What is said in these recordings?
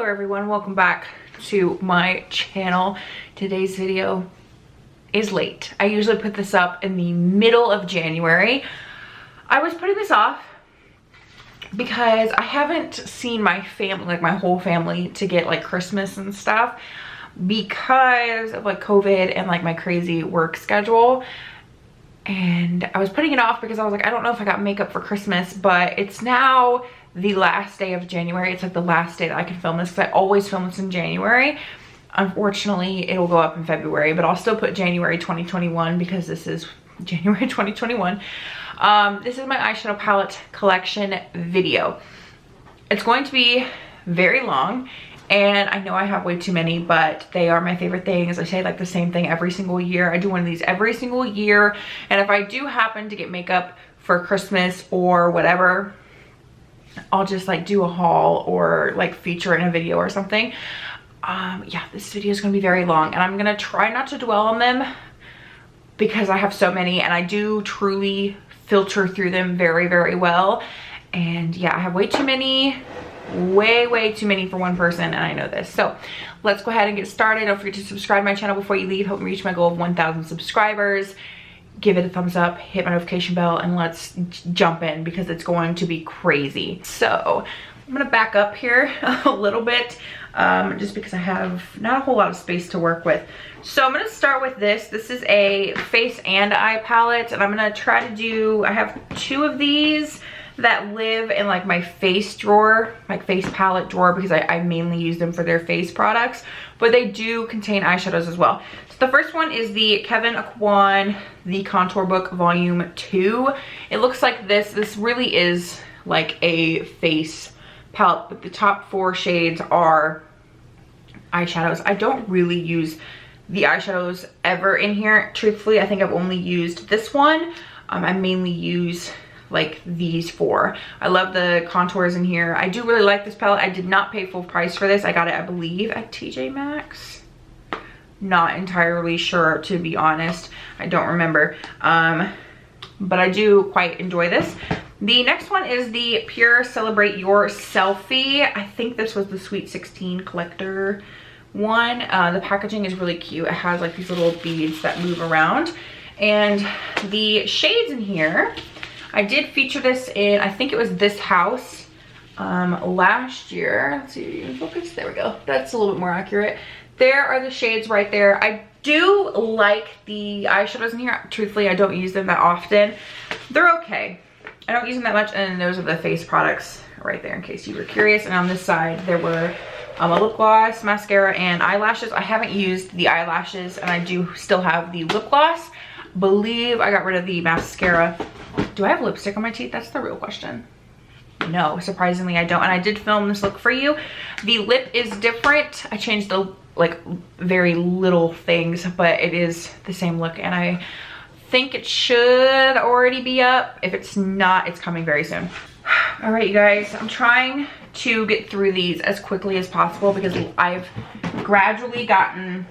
Hello everyone, welcome back to my channel. Today's video is late. I usually put this up in the middle of January. I was putting this off because I haven't seen my family, like my whole family, to get like Christmas and stuff because of like COVID and like my crazy work schedule. And I was putting it off because I was like, I don't know if I got makeup for Christmas, but it's now the last day of January. It's like the last day that I can film this because I always film this in January. Unfortunately, it'll go up in February, but I'll still put January 2021 because this is January 2021. This is my eyeshadow palette collection video. It's going to be very long, and I know I have way too many, but they are my favorite things. I say like the same thing every single year. I do one of these every single year, and if I do happen to get makeup for Christmas or whatever, I'll just like do a haul or like feature in a video or something. Yeah, this video is gonna be very long, and I'm gonna try not to dwell on them because I have so many, and I do truly filter through them very, very well. And yeah, I have way too many, way too many for one person, and I know this. So let's go ahead and get started. Don't forget to subscribe to my channel before you leave. Help me reach my goal of 1,000 subscribers. Give it a thumbs up, hit my notification bell, and let's jump in because it's going to be crazy. So I'm gonna back up here a little bit just because I have not a whole lot of space to work with. So I'm gonna start with this. This is a face and eye palette, and I'm gonna try to do, I have two of these that live in like my face drawer, my face palette drawer, because I mainly use them for their face products, but they do contain eyeshadows as well. So the first one is the Kevyn Aucoin, the Contour Book Volume 2. It looks like this. This really is like a face palette, but the top 4 shades are eyeshadows. I don't really use the eyeshadows ever in here. Truthfully, I think I've only used this one. I mainly use like these 4. I love the contours in here. I do really like this palette. I did not pay full price for this. I got it, I believe, at TJ Maxx. Not entirely sure, to be honest. I don't remember. But I do quite enjoy this. The next one is the Pure Celebrate Your Selfie. I think this was the Sweet 16 collector one. The packaging is really cute. It has like these little beads that move around. And the shades in here, I did feature this in, I think it was This House last year. Let's see if you can focus. There we go. That's a little bit more accurate. There are the shades right there. I do like the eyeshadows in here. Truthfully, I don't use them that often. They're okay. I don't use them that much. And those are the face products right there in case you were curious. And on this side, there were a lip gloss, mascara, and eyelashes. I haven't used the eyelashes, and I do still have the lip gloss. Believe I got rid of the mascara. Do I have lipstick on my teeth? That's the real question. No, surprisingly I don't. And I did film this look for you. The lip is different. I changed the like very little things, but it is the same look, and I think it should already be up. If it's not, it's coming very soon. All right, you guys, I'm trying to get through these as quickly as possible because I've gradually gotten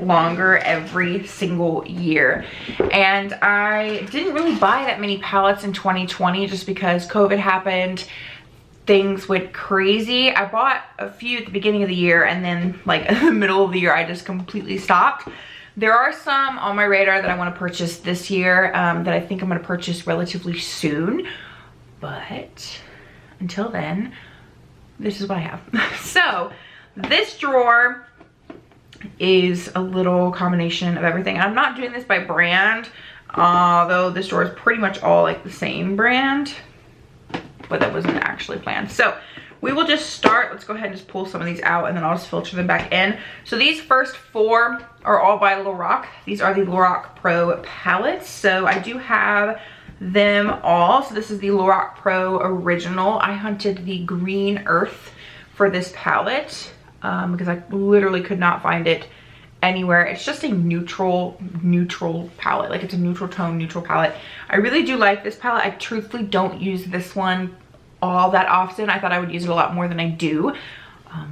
longer every single year, and I didn't really buy that many palettes in 2020 just because COVID happened. Things went crazy. I bought a few at the beginning of the year, and then like in the middle of the year I just completely stopped. There are some on my radar that I want to purchase this year that I think I'm going to purchase relatively soon, but until then, this is what I have. So this drawer is a little combination of everything. I'm not doing this by brand, although this drawer is pretty much all like the same brand, but that wasn't actually planned. So we will just start. Let's go ahead and just pull some of these out, and then I'll just filter them back in. So these first 4 are all by Lorac. These are the Lorac Pro Palettes. So I do have them all. So this is the Lorac Pro Original. I hunted the Green Earth for this palette because I literally could not find it anywhere. It's just a neutral palette. Like, it's a neutral tone, neutral palette. I really do like this palette. I truthfully don't use this one all that often. I thought I would use it a lot more than I do,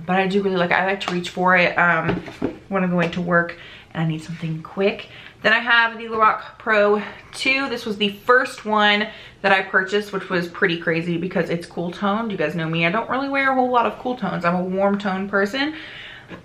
but I do really like it. I like to reach for it when I'm going to work and I need something quick. Then I have the Lorac Pro 2. This was the first one that I purchased, which was pretty crazy because it's cool toned. You guys know me, I don't really wear a whole lot of cool tones. I'm a warm tone person.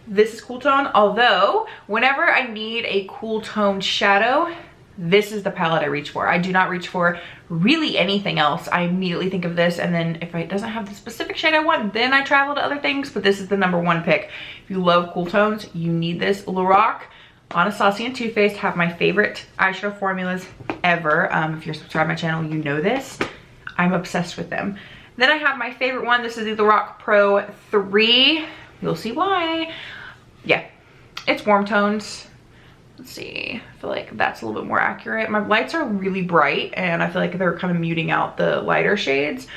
This is cool tone, although whenever I need a cool toned shadow, this is the palette I reach for. I do not reach for really anything else. I immediately think of this, and then if it doesn't have the specific shade I want, then I travel to other things, but this is the #1 pick. If you love cool tones, you need this. Lorac, Anastasia, and Too Faced have my favorite eyeshadow formulas ever. If you're subscribed to my channel, you know this. I'm obsessed with them. Then I have my favorite one. This is the Lorac Pro 3. You'll see why. Yeah, it's warm tones. Let's see, I feel like that's a little bit more accurate. My lights are really bright and I feel like they're kind of muting out the lighter shades.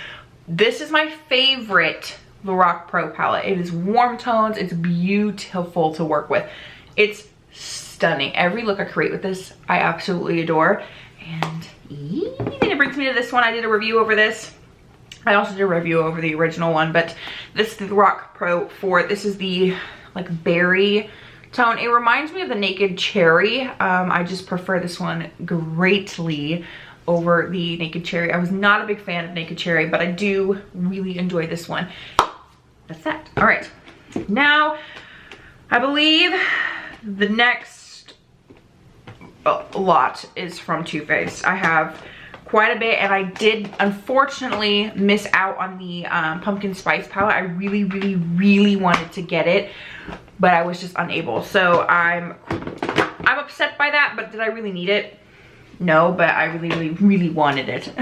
This is my favorite Lorac Pro palette. It is warm tones. It's beautiful to work with. It's stunning. Every look I create with this, I absolutely adore. And it brings me to this one. I did a review over this. I also did a review over the original one, but this is the Lorac Pro 4. This is the like berry tone. It reminds me of the Naked Cherry. I just prefer this one greatly over the Naked Cherry. I was not a big fan of Naked Cherry, but I do really enjoy this one. That's that. All right. Now, I believe the next lot is from Too Faced. I have quite a bit, and I did unfortunately miss out on the pumpkin spice palette. I really wanted to get it, but I was just unable. So I'm upset by that, but did I really need it? No, but I really wanted it.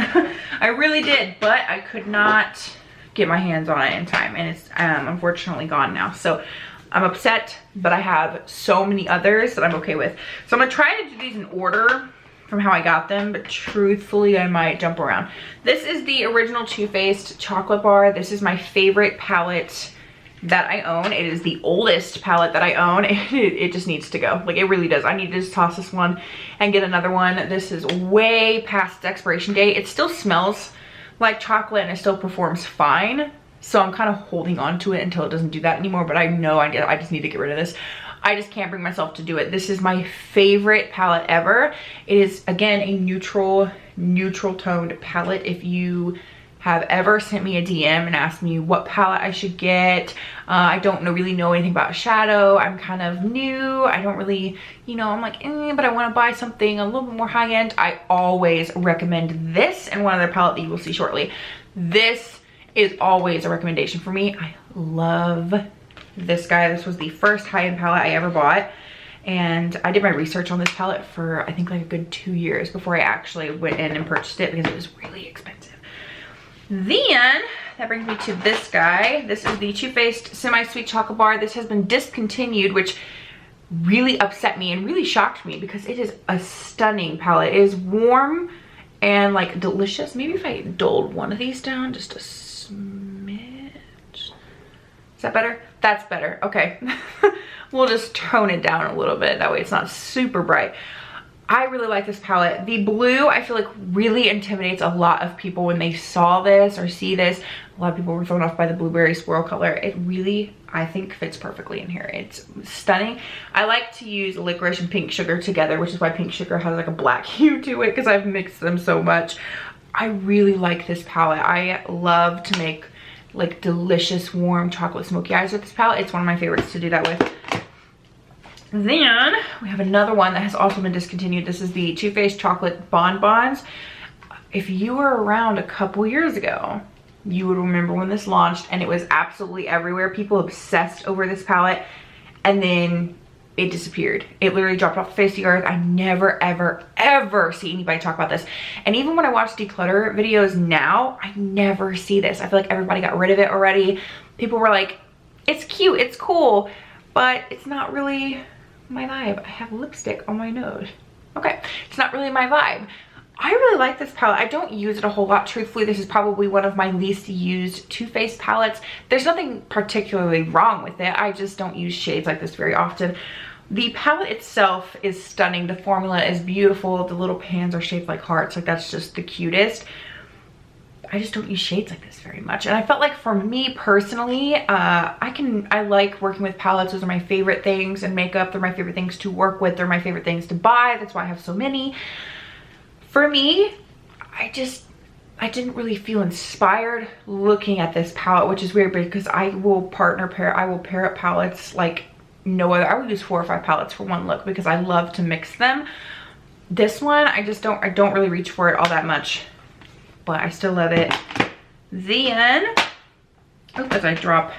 I really did, but I could not get my hands on it in time, and it's unfortunately gone now. So I'm upset, but I have so many others that I'm okay with. So I'm gonna try to do these in order from how I got them, but truthfully I might jump around. This is the original Too Faced chocolate bar. This is my favorite palette that I own. It is the oldest palette that I own. It just needs to go. Like, it really does. I need to just toss this one and get another one. This is way past its expiration date. It still smells like chocolate and it still performs fine. So I'm kind of holding on to it until it doesn't do that anymore, but I know I just need to get rid of this. I just can't bring myself to do it. This is my favorite palette ever. It is, again, a neutral toned palette. If you have ever sent me a DM and asked me what palette I should get, I don't really know anything about shadow. I'm kind of new. I don't really, you know, I'm like, but I want to buy something a little bit more high end. I always recommend this and one other palette that you will see shortly. This is always a recommendation for me. I love this guy. This was the first high-end palette I ever bought, and I did my research on this palette for I think like a good 2 years before I actually went in and purchased it because it was really expensive. Then that brings me to this guy. This is the Too Faced Semi-Sweet Chocolate Bar. This has been discontinued, which really upset me and really shocked me because it is a stunning palette. It is warm and like delicious. Maybe if I dulled one of these down just a smidge. Is that better? That's better. Okay. We'll just tone it down a little bit. That way it's not super bright. I really like this palette. The blue, I feel like, really intimidates a lot of people when they saw this or see this. A lot of people were thrown off by the blueberry swirl color. It really, I think, fits perfectly in here. It's stunning. I like to use licorice and pink sugar together, which is why pink sugar has like a black hue to it because I've mixed them so much. I really like this palette. I love to make like delicious warm chocolate smoky eyes with this palette. It's one of my favorites to do that with. Then we have another one that has also been discontinued. This is the Too Faced Chocolate Bonbons. If you were around a couple years ago, you would remember when this launched and it was absolutely everywhere. People obsessed over this palette, and then it disappeared. It literally dropped off the face of the earth. I never ever see anybody talk about this. And even when I watch declutter videos now, I never see this. I feel like everybody got rid of it already. People were like, it's cute, it's cool, but it's not really my vibe. I have lipstick on my nose. Okay, it's not really my vibe. I really like this palette. I don't use it a whole lot. Truthfully, this is probably one of my least used Too Faced palettes. There's nothing particularly wrong with it. I just don't use shades like this very often. The palette itself is stunning. The formula is beautiful. The little pans are shaped like hearts. Like, that's just the cutest. I just don't use shades like this very much. And I felt like for me personally, I like working with palettes. Those are my favorite things in makeup. They're my favorite things to work with. They're my favorite things to buy. That's why I have so many. For me, I didn't really feel inspired looking at this palette, which is weird because I will pair up palettes like no other. I would use 4 or 5 palettes for one look because I love to mix them. This one, I don't really reach for it all that much, but I still love it. Then, as I drop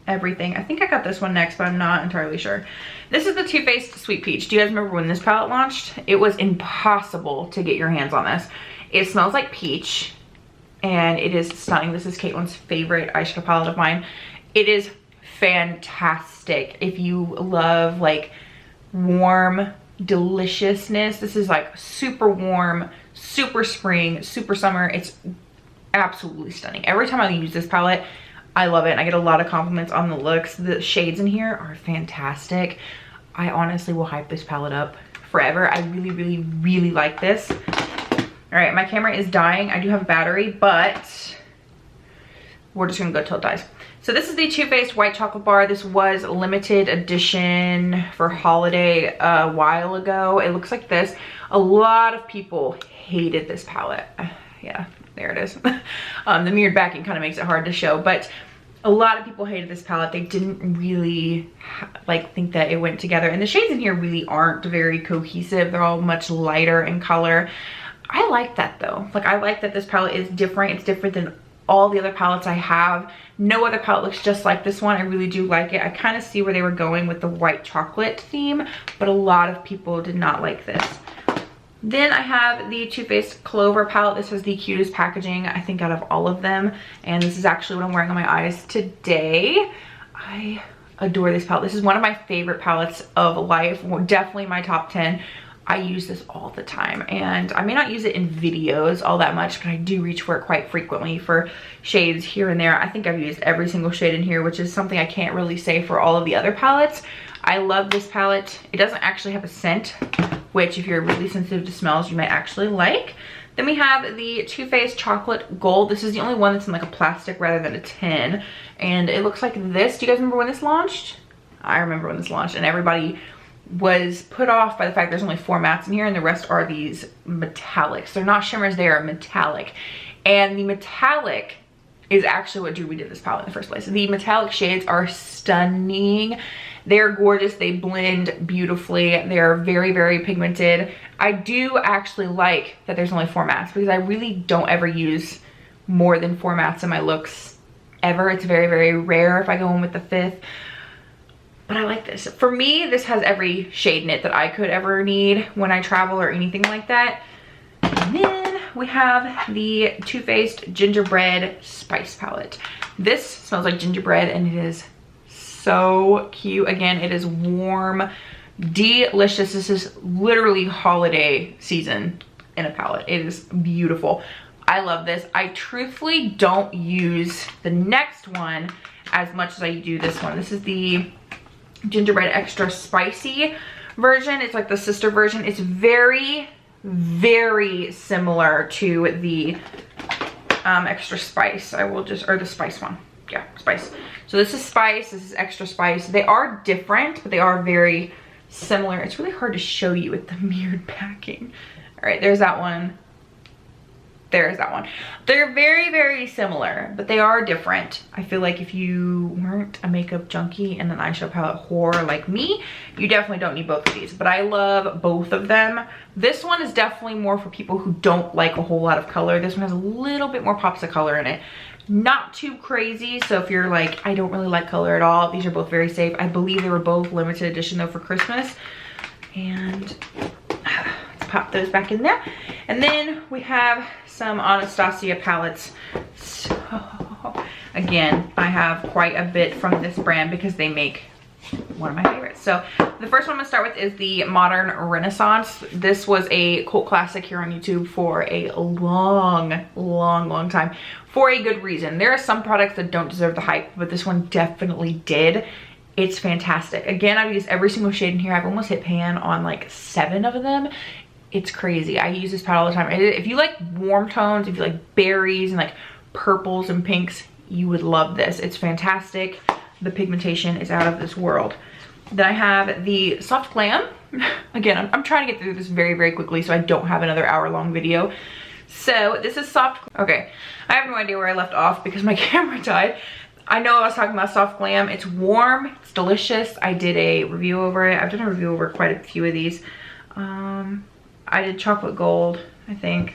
everything, I think I got this one next, but I'm not entirely sure. This is the Too Faced Sweet Peach. Do you guys remember when this palette launched? It was impossible to get your hands on this. It smells like peach, and it is stunning. This is Caitlin's favorite eyeshadow palette of mine. It is fantastic if you love like warm deliciousness. This is like super warm, super spring, super summer. It's absolutely stunning. Every time I use this palette, I love it, and I get a lot of compliments on the looks. The shades in here are fantastic. I honestly will hype this palette up forever. I really like this. All right, my camera is dying. I do have a battery, but we're just gonna go till it dies. So this is the Too Faced White Chocolate Bar. This was limited edition for holiday a while ago. It looks like this. A lot of people hated this palette. Yeah, there it is. The mirrored backing kind of makes it hard to show, but a lot of people hated this palette. They didn't really like think that it went together, and the shades in here really aren't very cohesive. They're all much lighter in color. I like that though. Like, I like that this palette is different. It's different than all the other palettes I have. No other palette looks just like this one. I really do like it. I kind of see where they were going with the white chocolate theme, but a lot of people did not like this. Then I have the Too Faced Clover palette. This is the cutest packaging, I think, out of all of them. And this is actually what I'm wearing on my eyes today. I adore this palette. This is one of my favorite palettes of life. Definitely my top 10. I use this all the time, and I may not use it in videos all that much, but I do reach for it quite frequently for shades here and there. I think I've used every single shade in here, which is something I can't really say for all of the other palettes. I love this palette. It doesn't actually have a scent, which if you're really sensitive to smells, you might actually like. Then we have the Too Faced Chocolate Gold. This is the only one that's in like a plastic rather than a tin, and it looks like this. Do you guys remember when this launched? I remember when this launched, and everybody was put off by the fact there's only 4 mattes in here and the rest are these metallics. They're not shimmers, they are metallic. And the metallic is actually what drew me to this palette in the first place. The metallic shades are stunning. They're gorgeous. They blend beautifully. They're very pigmented. I do actually like that there's only 4 mattes because I really don't ever use more than 4 mattes in my looks ever. It's very rare if I go in with the 5th. But I like this. For me, this has every shade in it that I could ever need when I travel or anything like that. And then we have the Too Faced Gingerbread Spice Palette. This smells like gingerbread, and it is so cute. Again, it is warm, delicious. This is literally holiday season in a palette. It is beautiful. I love this. I truthfully don't use the next one as much as I do this one. This is the Gingerbread Extra Spicy version. It's like the sister version. It's very similar to the Extra Spice. Or the Spice one. Yeah, Spice. So this is Spice, this is Extra Spice. They are different, but they are very similar. It's really hard to show you with the mirrored packing. All right, there's that one. There's that one. They're very similar, but they are different. I feel like if you weren't a makeup junkie and an eyeshadow palette whore like me, you definitely don't need both of these, but I love both of them. This one is definitely more for people who don't like a whole lot of color. This one has a little bit more pops of color in it. Not too crazy, so if you're like, I don't really like color at all, these are both very safe. I believe they were both limited edition though for Christmas. And let's pop those back in there. And then we have some Anastasia palettes. So again, I have quite a bit from this brand because they make one of my favorites. So the first one I'm gonna start with is the Modern Renaissance. This was a cult classic here on YouTube for a long time, for a good reason. There are some products that don't deserve the hype, but this one definitely did. It's fantastic. Again, I've used every single shade in here. I've almost hit pan on like 7 of them. It's crazy. I use this palette all the time. If you like warm tones, if you like berries and like purples and pinks, you would love this. It's fantastic. The pigmentation is out of this world. Then I have the Soft Glam. Again, I'm trying to get through this very, very quickly so I don't have another hour-long video. So this is Soft, okay, I have no idea where I left off because my camera died. I know I was talking about Soft Glam. It's warm, it's delicious. I did a review over it. I've done a review over quite a few of these. I did Chocolate Gold, I think,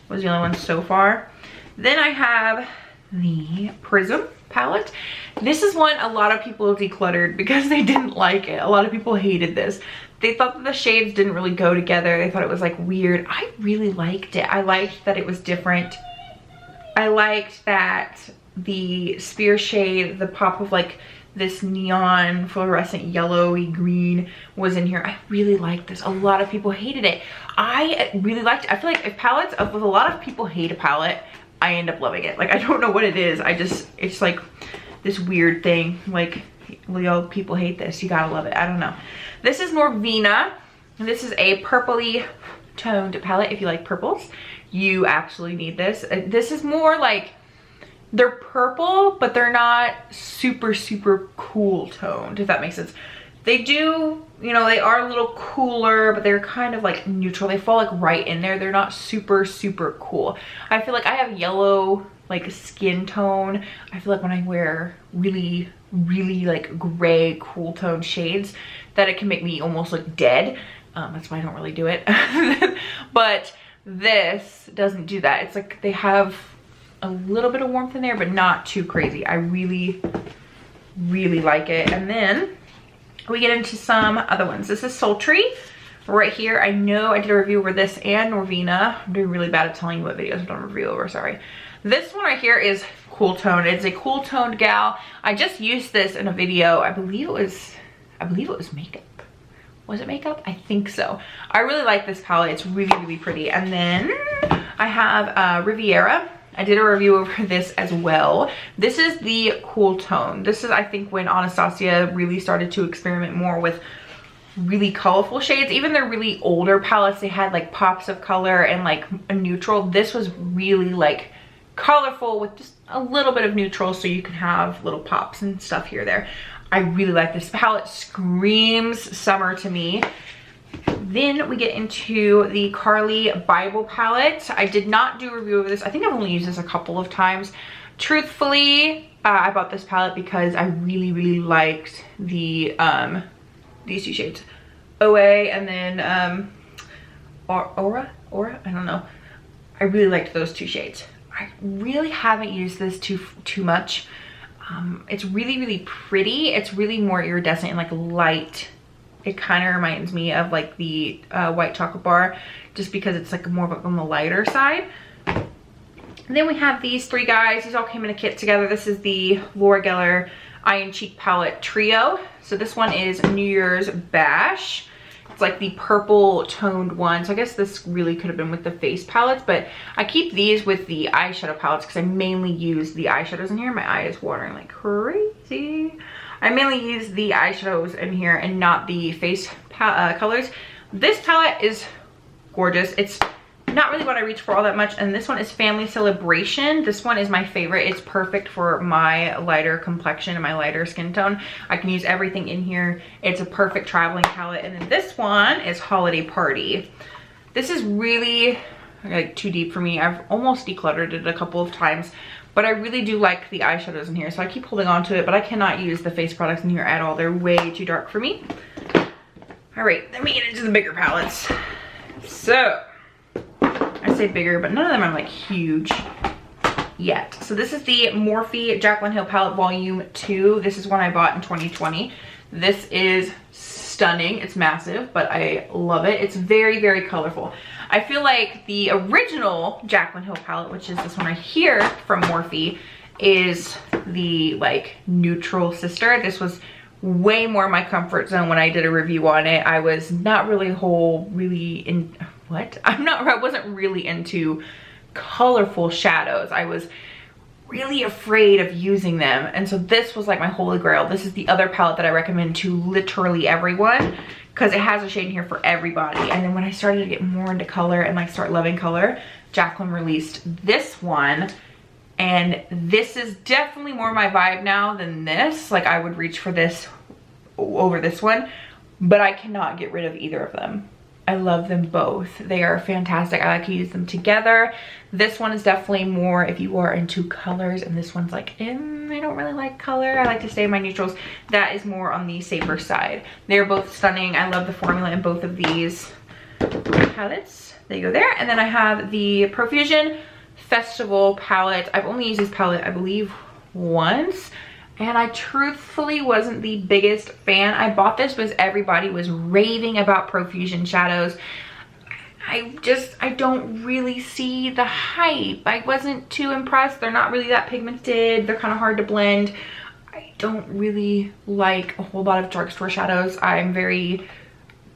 was the only one so far. Then I have the Prism palette. This is one a lot of people decluttered because they didn't like it. A lot of people hated this. They thought that the shades didn't really go together. They thought it was like weird. I really liked it. I liked that it was different. I liked that the spear shade, the pop of like this neon fluorescent yellowy green was in here. I really liked this. A lot of people hated it. I really liked it. I feel like if a lot of people hate a palette, I end up loving it. Like, I don't know what it is. It's like this weird thing. Like, y'all people hate this. You gotta love it. I don't know. This is Norvina. This is a purpley toned palette. If you like purples, you actually need this. This is more like, they're purple, but they're not super, super cool toned, if that makes sense. They do, you know, they are a little cooler, but they're kind of like neutral. They fall like right in there. They're not super, super cool. I feel like I have yellow like skin tone. I feel like when I wear really, really like gray, cool tone shades, that it can make me almost look dead. That's why I don't really do it. But this doesn't do that. It's like they have a little bit of warmth in there, but not too crazy. I really, really like it. And then we get into some other ones. This is Sultry right here. I know I did a review over this and Norvina. I'm doing really bad at telling you what videos I've done a review over, sorry. This one right here is cool toned. It's a cool toned gal. I just used this in a video. I believe it was makeup. Was it makeup? I think so. I really like this palette. It's really, really pretty. And then I have Riviera. I did a review over this as well. This is the cool tone. This is, I think, when Anastasia really started to experiment more with really colorful shades. Even their really older palettes, they had like pops of color and like a neutral. This was really like colorful with just a little bit of neutral, so you can have little pops and stuff here there. I really like this palette. Screams summer to me. Then we get into the Carly Bible palette. I did not do a review of this. I think I've only used this a couple of times. Truthfully, I bought this palette because I really, really liked the these two shades, OA and then Aura, I don't know. I really liked those two shades. I really haven't used this too much. It's really, really pretty. It's really more iridescent and like light. It kind of reminds me of like the white chocolate bar, just because it's like more of on the lighter side. And then we have these three guys. These all came in a kit together. This is the Laura Geller Eye and Cheek Palette Trio. So this one is New Year's Bash. It's like the purple toned one. So I guess this really could have been with the face palettes, but I keep these with the eyeshadow palettes because I mainly use the eyeshadows in here. My eye is watering like crazy. I mainly use the eyeshadows in here and not the face colors. This palette is gorgeous. It's not really what I reach for all that much. And this one is Family Celebration. This one is my favorite. It's perfect for my lighter complexion and my lighter skin tone. I can use everything in here. It's a perfect traveling palette. And then this one is Holiday Party. This is really like too deep for me. I've almost decluttered it a couple of times, but I really do like the eyeshadows in here, so I keep holding on to it, but I cannot use the face products in here at all. They're way too dark for me. All right, then we get into the bigger palettes. So, I say bigger, but none of them are like huge yet. So this is the Morphe Jaclyn Hill Palette Volume 2. This is one I bought in 2020. This is stunning. It's massive, but I love it. It's very, very colorful. I feel like the original Jaclyn Hill palette, which is this one right here from Morphe, is the like neutral sister. This was way more my comfort zone when I did a review on it. I was not really I wasn't really into colorful shadows. I was really afraid of using them. And so this was like my holy grail. This is the other palette that I recommend to literally everyone because it has a shade in here for everybody. And then when I started to get more into color and like start loving color, Jaclyn released this one. And this is definitely more my vibe now than this. Like I would reach for this over this one, but I cannot get rid of either of them. I love them both. They are fantastic. I like to use them together. This one is definitely more if you are into colors, and this one's like, I don't really like color. I like to stay in my neutrals. That is more on the safer side. They're both stunning. I love the formula in both of these palettes. There you go there. And then I have the Profusion Festival palette. I've only used this palette, I believe, once. And I truthfully wasn't the biggest fan. I bought this because everybody was raving about Profusion shadows. I don't really see the hype. I wasn't too impressed. They're not really that pigmented. They're kind of hard to blend. I don't really like a whole lot of drugstore shadows. I'm very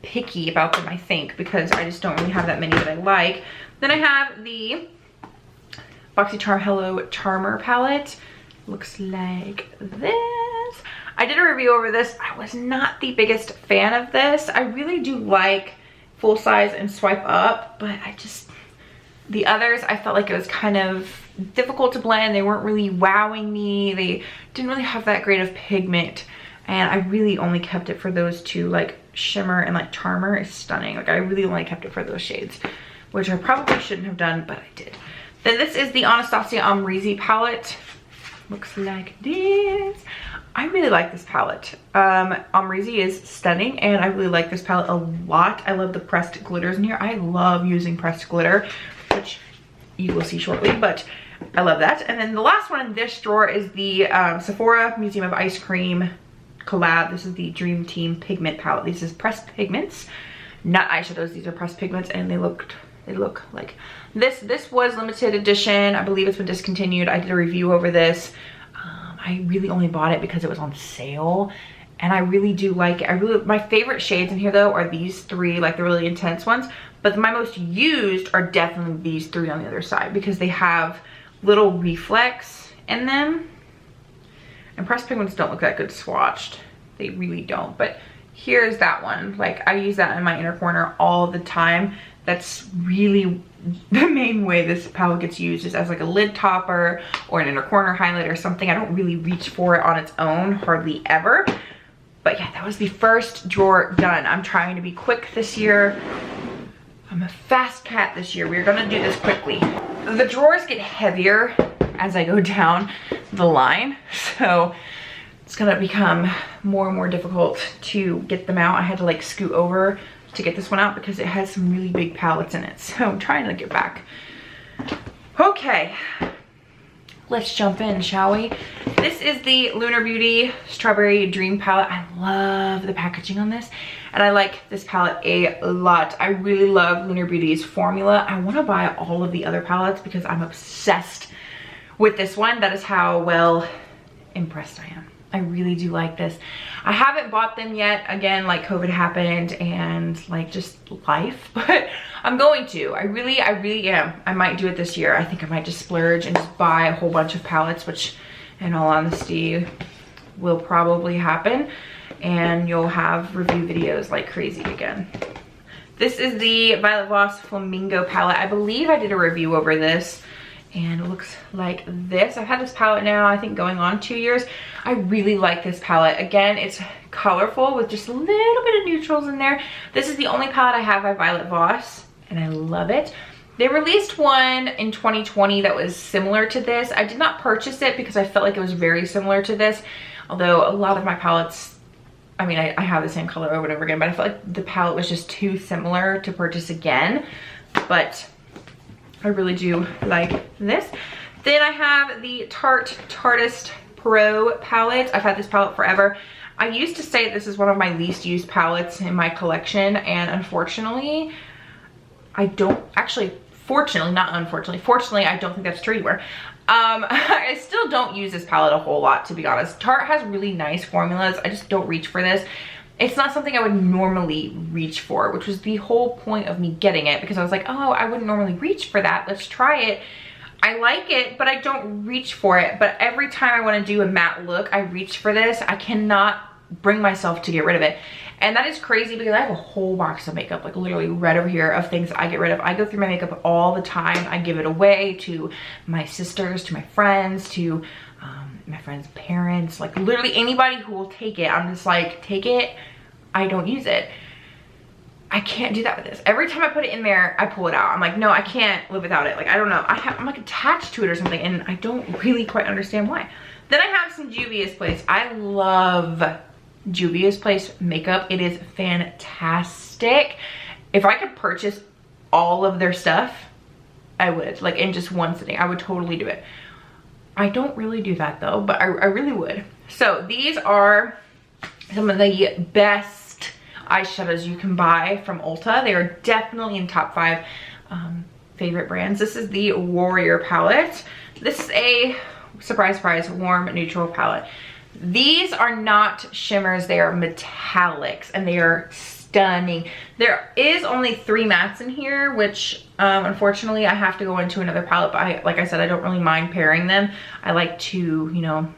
picky about them, I think, because I just don't really have that many that I like. Then I have the BoxyCharm Hello Charmer palette. Looks like this. I did a review over this. I was not the biggest fan of this. I really do like full size and swipe up, but the others, I felt like it was kind of difficult to blend. They weren't really wowing me. They didn't really have that great of pigment, and I really only kept it for those two. Like Shimmer and like Charmer is stunning. Like I really only kept it for those shades, which I probably shouldn't have done, but I did. Then this is the Anastasia Amrezy palette. Looks like this. I really like this palette. Amrezy is stunning, and I really like this palette a lot. I love the pressed glitters in here. I love using pressed glitter, which you will see shortly, but I love that. And then the last one in this drawer is the Sephora Museum of Ice Cream collab. This is the Dream Team Pigment palette. This is pressed pigments, not eyeshadows. These are pressed pigments, and they look like this. This was limited edition. I believe it's been discontinued. I did a review over this. I really only bought it because it was on sale, and I really do like it. My favorite shades in here though are these three, like the really intense ones, but my most used are definitely these three on the other side because they have little reflex in them, and pressed pigments don't look that good swatched. They really don't. But here's that one. Like I use that in my inner corner all the time. That's really the main way this palette gets used, is as like a lid topper or an inner corner highlight or something. I don't really reach for it on its own, hardly ever. But yeah, that was the first drawer done. I'm trying to be quick this year. I'm a fast cat this year. We're gonna do this quickly. The drawers get heavier as I go down the line, so it's gonna become more and more difficult to get them out. I had to like scoot over to get this one out because it has some really big palettes in it, so I'm trying to get back. Okay, let's jump in, shall we? This is the Lunar Beauty Strawberry Dream palette. I love the packaging on this, and I like this palette a lot. I really love Lunar Beauty's formula. I want to buy all of the other palettes because I'm obsessed with this one. That is how well impressed I am. I really do like this. I haven't bought them yet. Again, like COVID happened and like just life, but I'm going to. I really am. I might do it this year. I think I might just splurge and just buy a whole bunch of palettes, which in all honesty will probably happen, and you'll have review videos like crazy again. This is the Violet Voss Flamingo palette. I believe I did a review over this, and it looks like this. I've had this palette now, I think going on 2 years. I really like this palette. Again, it's colorful with just a little bit of neutrals in there. This is the only palette I have by Violet Voss, and I love it. They released one in 2020 that was similar to this. I did not purchase it because I felt like it was very similar to this, although a lot of my palettes, I mean, I have the same color over and over again, but I felt like the palette was just too similar to purchase again. But I really do like this. Then I have the Tarte Tartist Pro palette. I've had this palette forever. I used to say this is one of my least used palettes in my collection, and unfortunately, I don't, actually, fortunately, not unfortunately, fortunately, I don't think that's true anymore. I still don't use this palette a whole lot, to be honest. Tarte has really nice formulas. I just don't reach for this. It's not something I would normally reach for, which was the whole point of me getting it, because I was like, oh, I wouldn't normally reach for that. Let's try it. I like it, but I don't reach for it. But every time I want to do a matte look, I reach for this. I cannot bring myself to get rid of it. And that is crazy because I have a whole box of makeup, like literally right over here, of things I get rid of. I go through my makeup all the time. I give it away to my sisters, to my friends, to my friends' parents, like literally anybody who will take it. I'm just like, take it. I don't use it. I can't do that with this. Every time I put it in there, I pull it out. I'm like, no, I can't live without it. Like, I don't know. I'm like attached to it or something, and I don't really quite understand why. Then I have some Juvia's Place. I love Juvia's Place makeup. It is fantastic. If I could purchase all of their stuff, I would. Like, in just one sitting. I would totally do it. I don't really do that though, but I really would. So these are some of the best eyeshadows you can buy from Ulta. They are definitely in top 5 favorite brands. This is the Warrior palette. This is a, surprise, surprise, warm neutral palette. These are not shimmers, they are metallics, and they are stunning. There is only 3 mattes in here, which unfortunately I have to go into another palette, but like I said, I don't really mind pairing them. I like to, you know,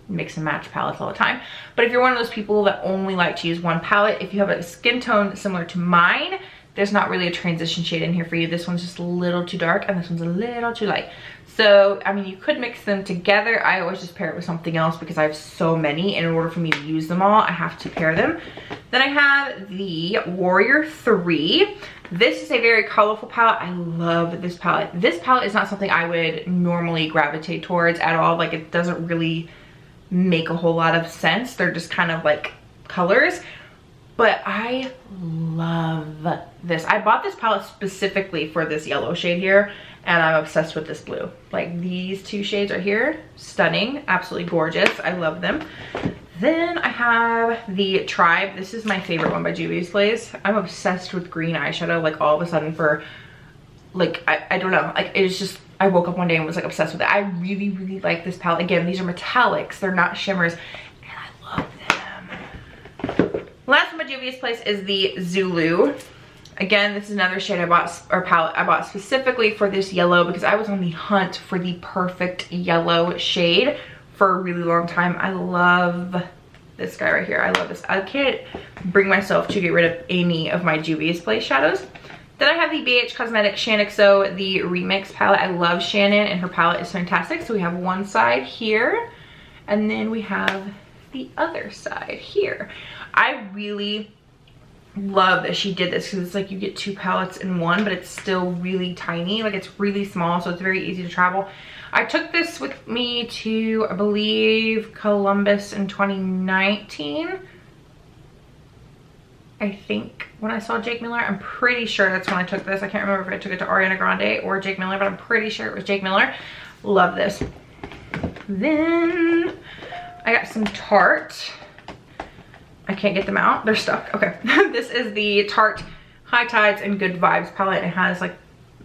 mix and match palettes all the time. But if you're one of those people that only like to use one palette, if you have a skin tone similar to mine, there's not really a transition shade in here for you. This one's just a little too dark and this one's a little too light. So, I mean, you could mix them together. I always just pair it with something else because I have so many. In order for me to use them all, I have to pair them. Then I have the Warrior 3. This is a very colorful palette. I love this palette. This palette is not something I would normally gravitate towards at all. Like, it doesn't really make a whole lot of sense. They're just kind of like colors, but I love this. I bought this palette specifically for this yellow shade here, and I'm obsessed with this blue. Like, these 2 shades right here, stunning, absolutely gorgeous. I love them. Then I have the Tribe. This is my favorite one by Juvia's Place. I'm obsessed with green eyeshadow, like all of a sudden for like, I don't know, like it's just, I woke up one day and was like obsessed with it. I really, really like this palette. Again, these are metallics, they're not shimmers, and I love them. Last one by Juvia's Place is the Zulu. Again, this is another shade I bought, or palette I bought specifically for this yellow because I was on the hunt for the perfect yellow shade for a really long time. I love this guy right here. I love this. I can't bring myself to get rid of any of my Juvia's Place shadows. Then I have the BH Cosmetics Shannon So, the Remix palette. I love Shannon and her palette is fantastic. So we have one side here and then we have the other side here. I really love that she did this because it's like you get 2 palettes in one, but it's still really tiny. Like, it's really small, so it's very easy to travel. I took this with me to, I believe, Columbus in 2019. I think when I saw Jake Miller, I'm pretty sure that's when I took this. I can't remember if I took it to Ariana Grande or Jake Miller, but I'm pretty sure it was Jake Miller. Love this. Then I got some Tarte. I can't get them out. They're stuck. Okay. This is the Tarte High Tides and Good Vibes palette. It has like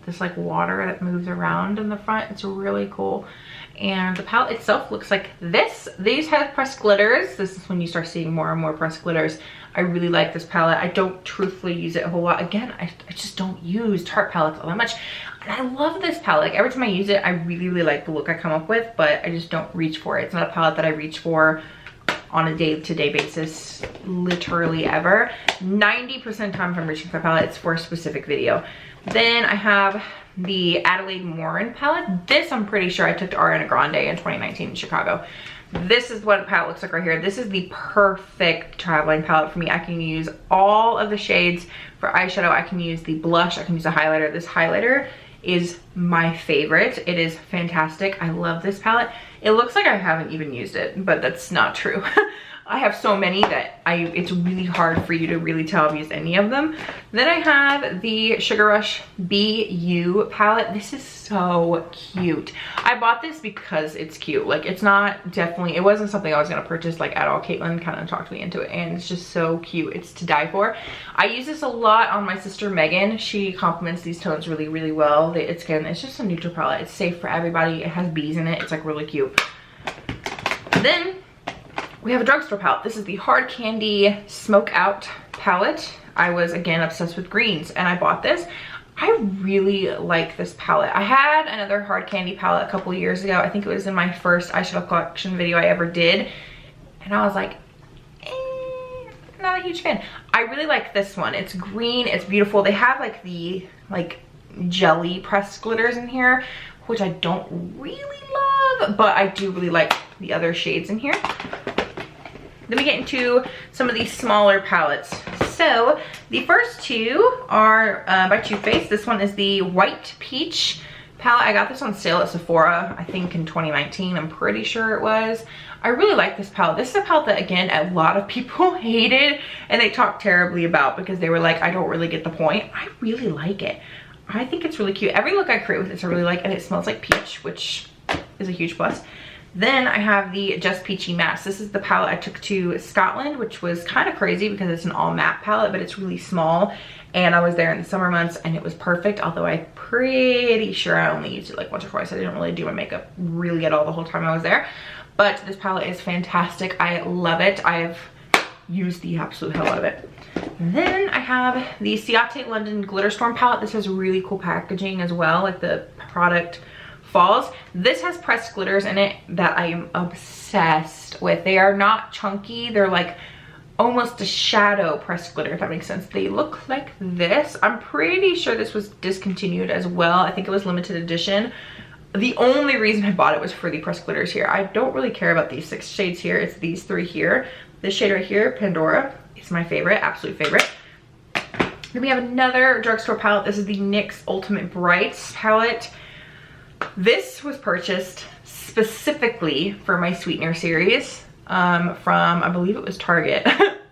this like water that moves around in the front. It's really cool. And the palette itself looks like this. These have pressed glitters. This is when you start seeing more and more pressed glitters. I really like this palette. I don't truthfully use it a whole lot. Again, I just don't use Tarte palettes all that much. And I love this palette. Like, every time I use it, I really, really like the look I come up with, but I just don't reach for it. It's not a palette that I reach for on a day-to-day basis, literally ever. 90% of the time if I'm reaching for a palette, it's for a specific video. Then I have the Adelaide Morin palette. This I'm pretty sure I took to Ariana Grande in 2019 in Chicago. This is what a palette looks like right here. This is the perfect traveling palette for me. I can use all of the shades for eyeshadow. I can use the blush, I can use a highlighter. This highlighter is my favorite. It is fantastic. I love this palette. It looks like I haven't even used it, but that's not true. I have so many that it's really hard for you to really tell I've used any of them. Then I have the Sugar Rush BU palette. This is so cute. I bought this because it's cute. Like, it's not definitely, it wasn't something I was gonna purchase like at all. Caitlin kind of talked me into it and it's just so cute. It's to die for. I use this a lot on my sister Megan. She complements these tones really, really well. It's just a neutral palette. It's safe for everybody. It has bees in it. It's like really cute. Then we have a Drugstore palette. This is the Hard Candy Smoke Out palette. I was, again, obsessed with greens and I bought this. I really like this palette. I had another hard candy palette a couple years ago. I think it was in my first eyeshadow collection video I ever did. And I was like, not a huge fan. I really like this one. It's green, it's beautiful. They have like the jelly pressed glitters in here, which I don't really love, but I do really like the other shades in here. Then we get into some of these smaller palettes. So the first two are by Too Faced. This one is the White Peach palette. I got this on sale at Sephora, I think in 2019, I'm pretty sure it was. I really like this palette. This is a palette that, again, a lot of people hated and they talked terribly about because they were like, I don't really get the point. I really like it. I think it's really cute. Every look I create with this I really like, and it smells like peach, which is a huge plus. Then I have the Just Peachy Mattes. This is the palette I took to Scotland, which was kind of crazy because it's an all matte palette, but it's really small. And I was there in the summer months and it was perfect, although I'm pretty sure I only used it like once or twice. I didn't really do my makeup really at all the whole time I was there. But this palette is fantastic. I love it. I've used the absolute hell out of it. Then I have the Ciate London Glitter Storm palette. This has really cool packaging as well, like the product falls. This has pressed glitters in it that I am obsessed with. They are not chunky. They're like almost a shadow pressed glitter, if that makes sense. They look like this. I'm pretty sure this was discontinued as well. I think it was limited edition. The only reason I bought it was for the pressed glitters here. I don't really care about these 6 shades here. It's these 3 here. This shade right here, Pandora, is my favorite, absolute favorite. Then we have another drugstore palette. This is the NYX Ultimate Brights palette. This was purchased specifically for my sweetener series from, I believe it was Target.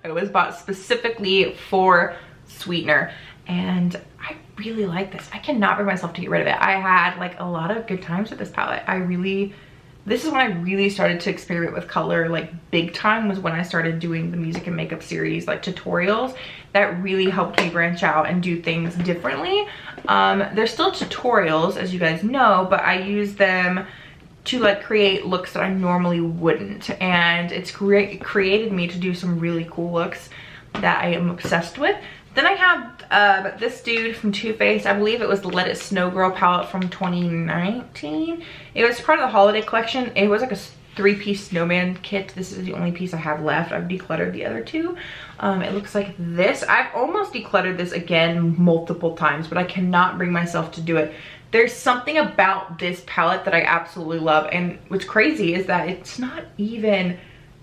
It was bought specifically for sweetener, and I really like this. I cannot bring myself to get rid of it. I had like a lot of good times with this palette. This is when I really started to experiment with color like big time, was when I started doing the music and makeup series, like tutorials. That really helped me branch out and do things differently. They're still tutorials, as you guys know, but I use them to like create looks that I normally wouldn't. And it's created me to do some really cool looks that I am obsessed with. Then I have this dude from Too Faced. I believe it was the Let It Snow Girl palette from 2019. It was part of the holiday collection. It was like a 3-piece snowman kit. This is the only piece I have left. I've decluttered the other 2. It looks like this. I've almost decluttered this again multiple times, but I cannot bring myself to do it. There's something about this palette that I absolutely love, and what's crazy is that it's not even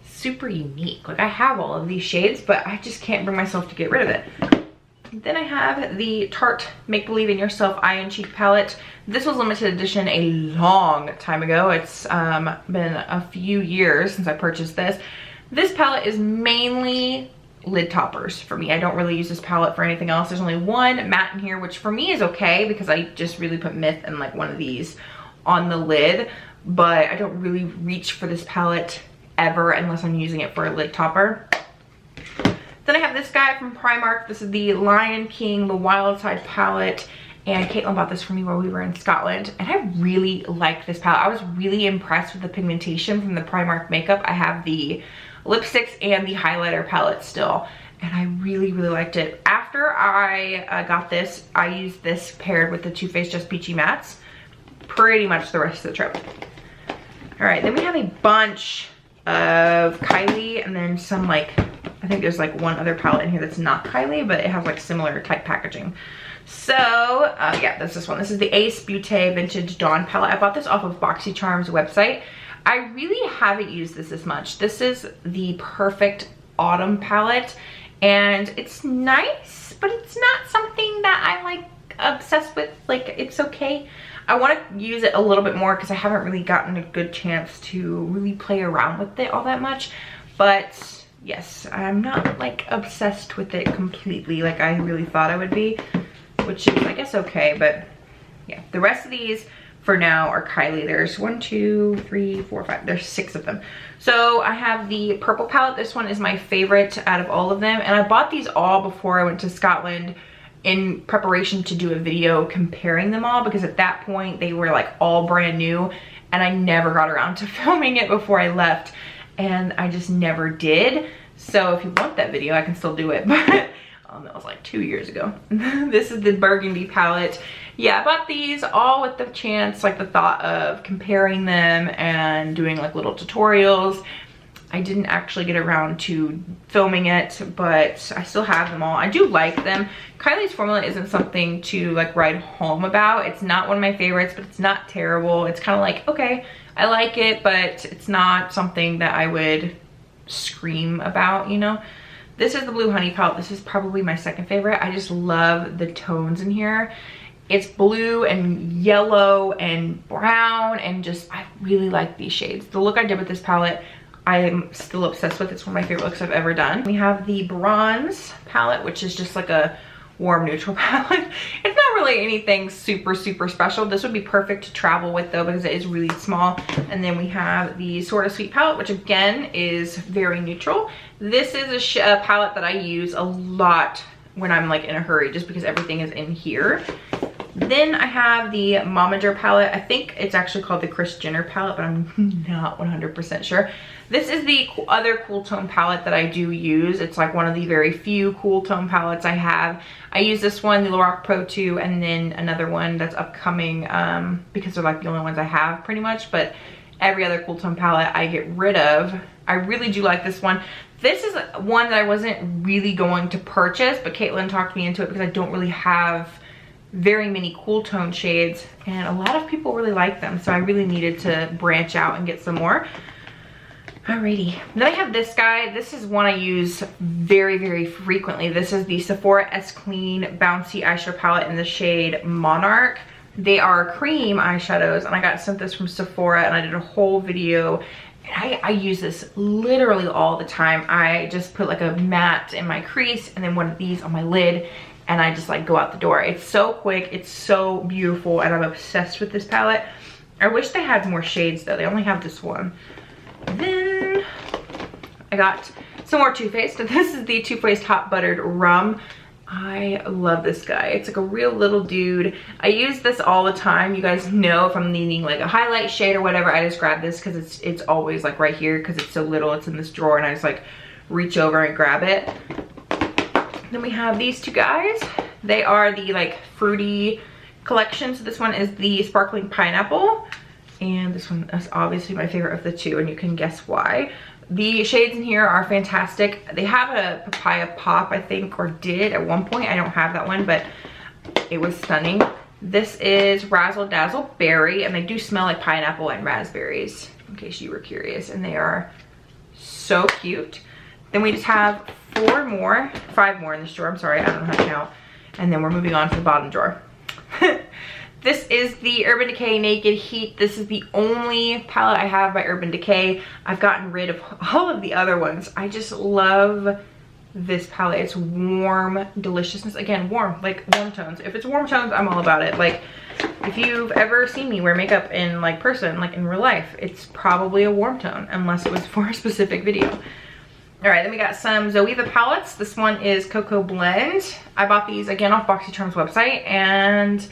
super unique. Like, I have all of these shades, but I just can't bring myself to get rid of it. Then I have the Tarte Make Believe in Yourself Eye and Cheek palette. This was limited edition a long time ago. It's been a few years since I purchased this. This palette is mainly lid toppers for me. I don't really use this palette for anything else. There's only one matte in here, which for me is okay because I just really put Myth and like one of these on the lid, but I don't really reach for this palette ever unless I'm using it for a lid topper. Then I have this guy from Primark. This is the Lion King, the Wild Side palette. And Caitlin bought this for me while we were in Scotland. And I really like this palette. I was really impressed with the pigmentation from the Primark makeup. I have the lipsticks and the highlighter palette still. And I really, really liked it. After I got this, I used this paired with the Too Faced Just Peachy Mattes pretty much the rest of the trip. All right, then we have a bunch of Kylie and then some like, I think there's like one other palette in here that's not Kylie, but it has like similar type packaging. So yeah, that's this one. This is the Ace Beauté Vintage Dawn palette. I bought this off of BoxyCharm's website. I really haven't used this as much. This is the perfect autumn palette, and it's nice, but it's not something that I like obsessed with. Like, it's okay. I want to use it a little bit more because I haven't really gotten a good chance to really play around with it all that much. But yes, I'm not like obsessed with it completely like I really thought I would be, which is I guess okay. But yeah, the rest of these for now are Kylie. There's 1, 2, 3, 4, 5. There's 6 of them. So I have the purple palette. This one is my favorite out of all of them. And I bought these all before I went to Scotland in preparation to do a video comparing them all, because at that point they were like all brand new and I never got around to filming it before I left, and I just never did. So if you want that video, I can still do it. But that was like 2 years ago. This is the burgundy palette. Yeah, I bought these all with the chance, like the thought of comparing them and doing like little tutorials. I didn't actually get around to filming it, but I still have them all. I do like them. Kylie's formula isn't something to like write home about. It's not one of my favorites, but it's not terrible. It's kind of like, okay, I like it, but it's not something that I would scream about, you know? This is the Blue Honey palette. This is probably my second favorite. I just love the tones in here. It's blue and yellow and brown, and just, I really like these shades. The look I did with this palette, I'm still obsessed with. It's one of my favorite looks I've ever done. We have the bronze palette, which is just like a warm neutral palette. It's not really anything super special. This would be perfect to travel with though, because it is really small. And then we have the Sorta Sweet palette, which again is very neutral. This is a palette that I use a lot when I'm like in a hurry, just because everything is in here. Then I have the Momager palette. I think it's actually called the Kris Jenner palette, but I'm not 100% sure. This is the other cool tone palette that I do use. It's like one of the very few cool tone palettes I have. I use this one, the Lorac Pro 2, and then another one that's upcoming, because they're like the only ones I have pretty much, but every other cool tone palette I get rid of. I really do like this one. This is one that I wasn't really going to purchase, but Caitlin talked me into it because I don't really have very many cool tone shades, and a lot of people really like them, so I really needed to branch out and get some more. Alrighty, then I have this guy. This is one I use very frequently. This is the Sephora S Clean Bouncy Eyeshadow Palette in the shade Monarch. They are cream eyeshadows, and I got sent this from Sephora, and I did a whole video. I use this literally all the time. I just put like a matte in my crease and then one of these on my lid, and I just like go out the door. It's so quick, it's so beautiful, and I'm obsessed with this palette. I wish they had more shades though. They only have this one. Then I got some more Too Faced. This is the Too Faced Hot Buttered Rum. I love this guy. It's like a real little dude. I use this all the time. You guys know if I'm needing like a highlight shade or whatever, I just grab this because it's always like right here because it's so little. It's in this drawer, and I just like reach over and grab it. Then we have these two guys. They are the like fruity collection. So this one is the Sparkling Pineapple, and this one is obviously my favorite of the two, and you can guess why. The shades in here are fantastic. They have a Papaya Pop, I think, or did at one point. I don't have that one, but it was stunning. This is Razzle Dazzle Berry, and they do smell like pineapple and raspberries, in case you were curious, and they are so cute. Then we just have five more in this drawer. I'm sorry, I don't know how to count. And then we're moving on to the bottom drawer. This is the Urban Decay Naked Heat. This is the only palette I have by Urban Decay. I've gotten rid of all of the other ones. I just love this palette. It's warm deliciousness. Again, warm, like warm tones. If it's warm tones, I'm all about it. Like, if you've ever seen me wear makeup in like person, like in real life, it's probably a warm tone, unless it was for a specific video. All right, then we got some Zoeva palettes. This one is Cocoa Blend. I bought these again off BoxyCharm's website, and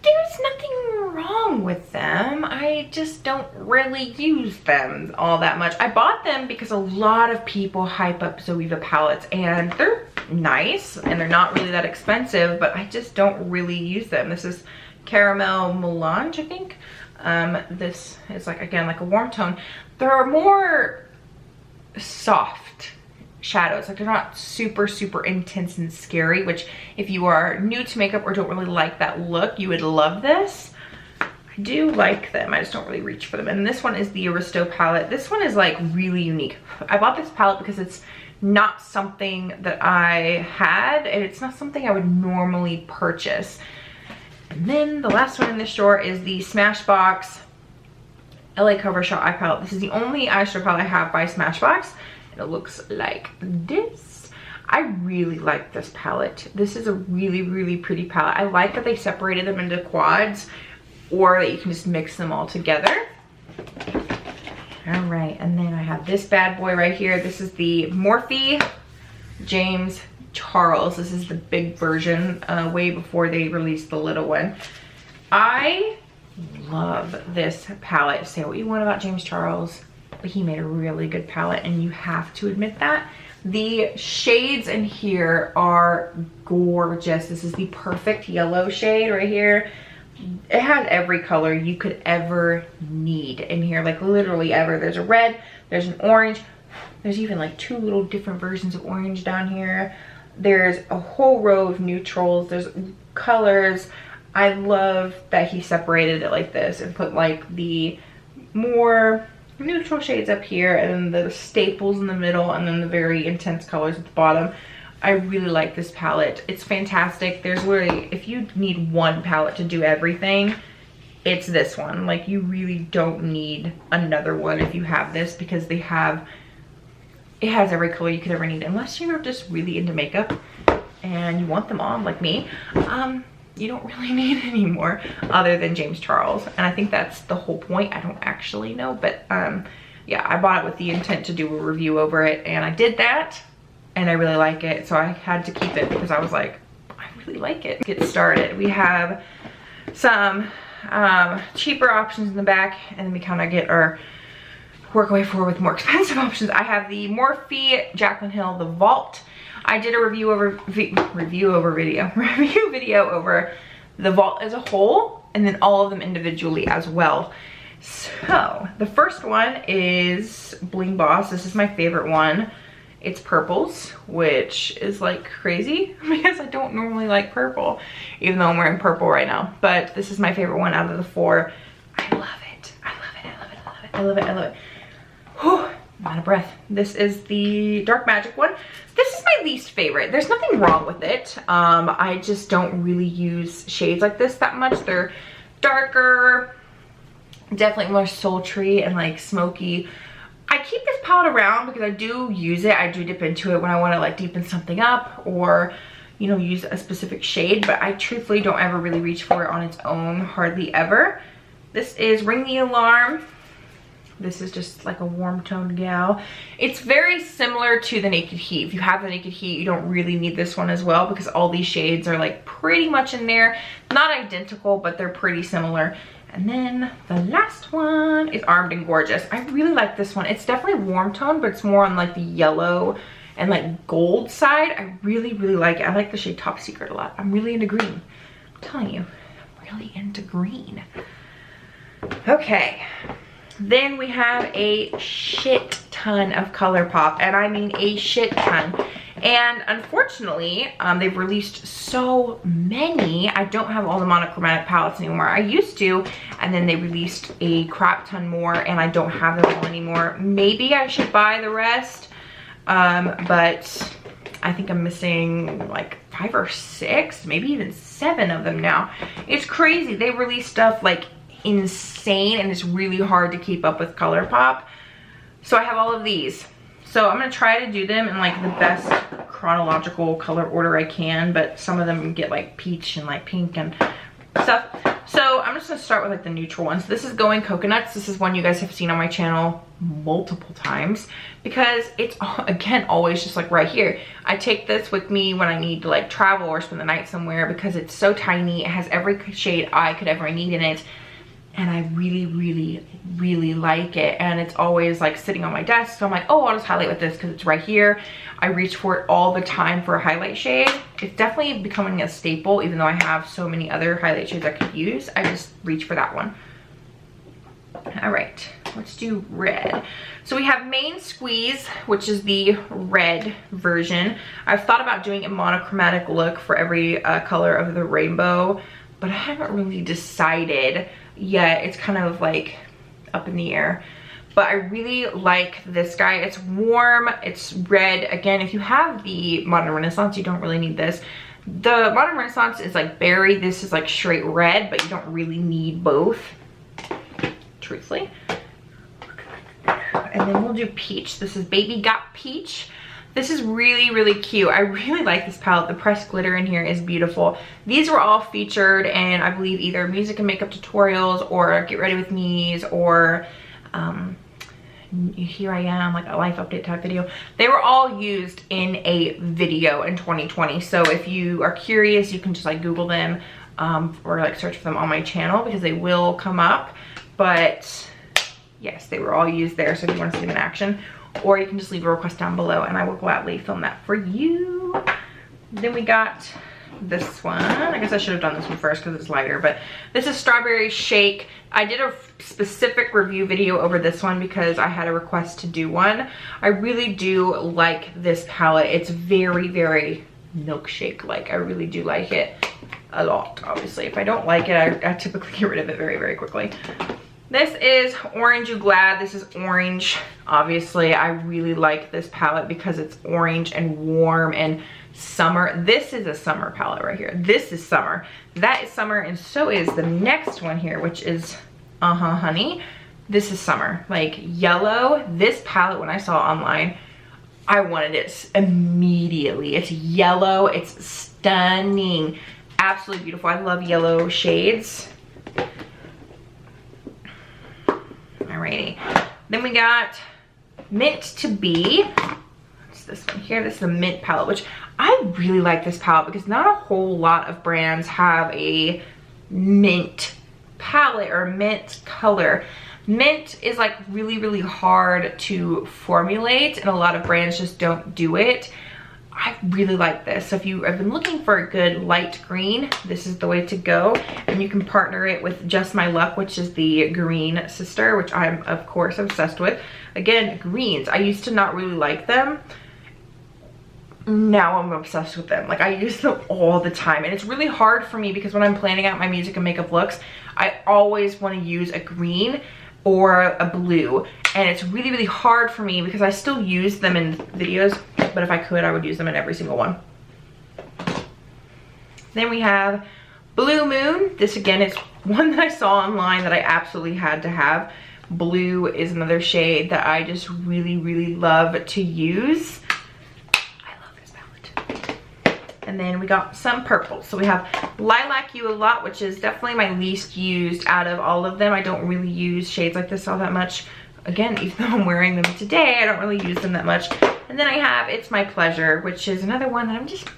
there's nothing wrong with them. I just don't really use them all that much. I bought them because a lot of people hype up Zoeva palettes, and they're nice and they're not really that expensive, but I just don't really use them. This is Caramel Melange, I think. This is like, again, like a warm tone. There are more soft shadows, like they're not super intense and scary, which if you are new to makeup or don't really like that look, you would love this. I do like them, I just don't really reach for them. And this one is the Aristo palette. This one is like really unique. I bought this palette because it's not something that I had, and it's not something I would normally purchase. And then the last one in this drawer is the Smashbox LA Cover Shot Eye Palette. This is the only eyeshadow palette I have by Smashbox. It looks like this. I really like this palette. This is a really pretty palette. I like that they separated them into quads, or that you can just mix them all together. All right, and then I have this bad boy right here. This is the Morphe James Charles. This is the big version, way before they released the little one. I love this palette. Say what you want about James Charles. but he made a really good palette, and you have to admit that. The shades in here are gorgeous. This is the perfect yellow shade right here. It has every color you could ever need in here, like literally ever. There's a red, there's an orange, there's even like 2 little different versions of orange down here. There's a whole row of neutrals, there's colors. I love that he separated it like this and put like the more neutral shades up here and then the staples in the middle and then the very intense colors at the bottom. I really like this palette. It's fantastic. There's literally, if you need one palette to do everything, it's this one. Like, you really don't need another one if you have this, because it has every color you could ever need, unless you're just really into makeup and you want them on like me. You don't really need any more other than James Charles, and I think that's the whole point. I don't actually know, but yeah, I bought it with the intent to do a review over it, and I did that, and I really like it, so I had to keep it because I was like, I really like it. Get started. We have some cheaper options in the back, and then we kind of work our way forward with more expensive options. I have the Morphe Jaclyn Hill, the Vault. I did a review video over the Vault as a whole, and then all of them individually as well. So the first one is Bling Boss. This is my favorite one. It's purples, which is like crazy because I don't normally like purple, even though I'm wearing purple right now. But this is my favorite one out of the 4. I love it. I love it. I love it. I love it. I love it. I love it. Whew, I'm out of breath. This is the Dark Magic one. This is my least favorite. There's nothing wrong with it. I just don't really use shades like this that much. They're darker, definitely more sultry and like smoky. I keep this palette around because I do use it. I do dip into it when I want to like deepen something up or, you know, use a specific shade, but I truthfully don't ever really reach for it on its own, hardly ever. This is Ring the Alarm. This is just like a warm toned gal. It's very similar to the Naked Heat. If you have the Naked Heat, you don't really need this one as well because all these shades are like pretty much in there. Not identical, but they're pretty similar. And then the last one is Armed and Gorgeous. I really like this one. It's definitely warm tone, but it's more on like the yellow and like gold side. I really, really like it. I like the shade Top Secret a lot. I'm really into green. I'm telling you, I'm really into green. Okay. Then we have a shit ton of Colourpop, and I mean a shit ton. And unfortunately, they've released so many. I don't have all the monochromatic palettes anymore. I used to, and then they released a crap ton more, and I don't have them all anymore. Maybe I should buy the rest, but I think I'm missing like 5 or 6, maybe even 7 of them now. It's crazy. They release stuff like insane, and it's really hard to keep up with Colourpop. So I have all of these. So I'm gonna try to do them in like the best chronological color order I can, but some of them get like peach and like pink and stuff. So I'm just gonna start with like the neutral ones. This is Going Coconuts. This is one you guys have seen on my channel multiple times because it's, again, always just like right here. I take this with me when I need to like travel or spend the night somewhere because it's so tiny. It has every shade I could ever need in it. And I really, really, really like it. And it's always like sitting on my desk. So I'm like, oh, I'll just highlight with this because it's right here. I reach for it all the time for a highlight shade. It's definitely becoming a staple, even though I have so many other highlight shades I could use. I just reach for that one. All right, let's do red. So we have Main Squeeze, which is the red version. I've thought about doing a monochromatic look for every color of the rainbow, but I haven't really decided yet. It's kind of like up in the air, but I really like this guy. It's warm, it's red. Again, if you have the Modern Renaissance, you don't really need this. The Modern Renaissance is like berry. This is like straight red, but you don't really need both, truthfully. And then we'll do Peach. This is Baby Got Peach. This is really, really cute. I really like this palette. The pressed glitter in here is beautiful. These were all featured in, I believe, either music and makeup tutorials or Get Ready With Me's or Here I Am, like a life update type video. They were all used in a video in 2020. So if you are curious, you can just like Google them or like search for them on my channel because they will come up. But Yes, they were all used there, so if you want to see them in action, or you can just leave a request down below and I will gladly film that for you. Then we got this one. I guess I should have done this one first because it's lighter, but this is Strawberry Shake. I did a specific review video over this one because I had a request to do one. I really do like this palette. It's very, very milkshake like. I really do like it a lot. Obviously, if I don't like it, I typically get rid of it very, very quickly. This is Orange You Glad. This is orange. Obviously, I really like this palette because it's orange and warm and summer. This is a summer palette right here. This is summer. That is summer, and so is the next one here, which is Honey. This is summer. Like yellow. This palette, when I saw it online, I wanted it immediately. It's yellow. It's stunning. Absolutely beautiful. I love yellow shades. Alrighty. Then we got Mint to Be. What's this one here? This is the Mint palette, which I really like this palette because not a whole lot of brands have a mint palette or mint color. Mint is like really, really hard to formulate and a lot of brands just don't do it. I really like this. So if you have been looking for a good light green, this is the way to go. And you can partner it with Just My Luck, which is the green sister, which I'm of course obsessed with. Again, greens. I used to not really like them. Now I'm obsessed with them. Like I use them all the time. And it's really hard for me because when I'm planning out my music and makeup looks, I always want to use a green or a blue. And it's really, really hard for me because I still use them in videos, but if I could, I would use them in every single one. Then we have Blue Moon. This again is one that I saw online that I absolutely had to have. Blue is another shade that I just really, really love to use. I love this palette. And then we got some purple. So we have Lilac You a Lot, which is definitely my least used out of all of them. I don't really use shades like this all that much. Again, even though I'm wearing them today, I don't really use them that much. And then I have It's My Pleasure, which is another one that I'm just,